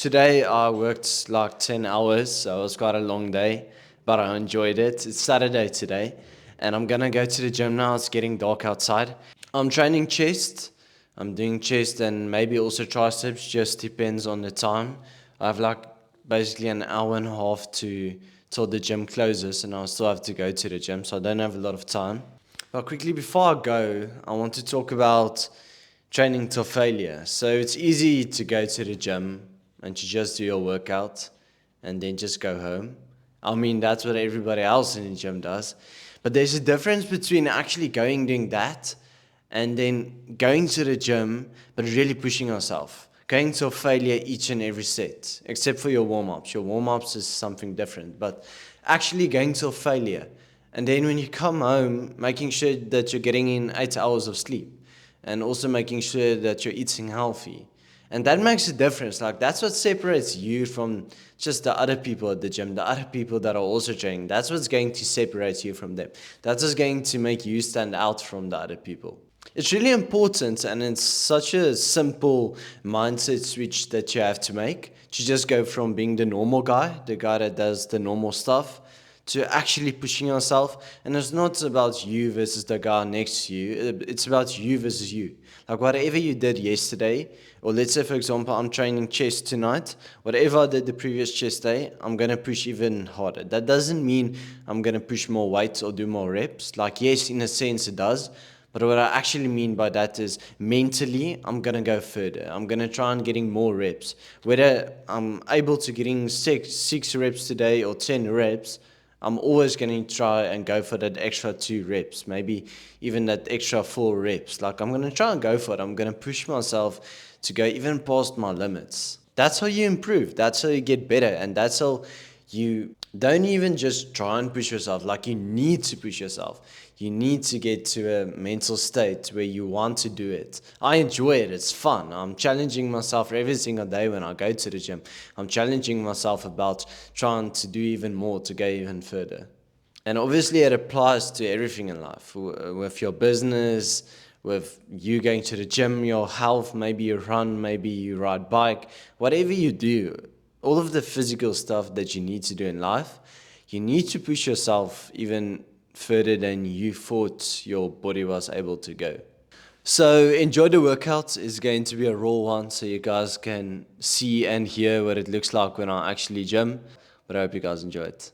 Today I worked like 10 hours, so it was quite a long day, but I enjoyed it. It's Saturday today, and I'm gonna go to the gym now. It's getting dark outside. I'm training chest. I'm doing chest and maybe also triceps, just depends on the time. I have like basically an hour and a half to till the gym closes, and I still have to go to the gym, so I don't have a lot of time. But quickly before I go, I want to talk about training till failure. So it's easy to go to the gym and to just do your workout and then just go home. I mean, that's what everybody else in the gym does. But there's a difference between actually going doing that and then going to the gym but really pushing yourself. Going to failure each and every set, except for your warm ups. Your warm ups is something different, but actually going to failure. And then when you come home, making sure that you're getting in 8 hours of sleep and also making sure that you're eating healthy. And that makes a difference. Like, that's what separates you from just the other people at the gym, the other people that are also training. That's what's going to separate you from them. That's what's going to make you stand out from the other people. It's really important, and it's such a simple mindset switch that you have to make to just go from being the normal guy, the guy that does the normal stuff, to actually pushing yourself. And it's not about you versus the guy next to you, it's about you versus you. Like, whatever you did yesterday, or let's say, for example, I'm training chest tonight, whatever I did the previous chest day, I'm going to push even harder. That doesn't mean I'm going to push more weights or do more reps. Like, yes, in a sense it does. But what I actually mean by that is mentally, I'm going to go further. I'm going to try and getting more reps. Whether I'm able to getting six reps today or 10 reps, I'm always going to try and go for that extra 2 reps, maybe even that extra 4 reps. Like, I'm going to try and go for it. I'm going to push myself to go even past my limits. That's how you improve. That's how you get better. And that's how you don't even just try and push yourself. Like, you need to push yourself. You need to get to a mental state where you want to do it. I enjoy it. It's fun. I'm challenging myself every single day when I go to the gym. I'm challenging myself about trying to do even more, to go even further. And obviously it applies to everything in life, with your business, with you going to the gym, your health, maybe you run, maybe you ride bike, whatever you do, all of the physical stuff that you need to do in life, you need to push yourself even further than you thought your body was able to go. So enjoy the workout. It's going to be a raw one, so you guys can see and hear what it looks like when I actually gym. But I hope you guys enjoy it.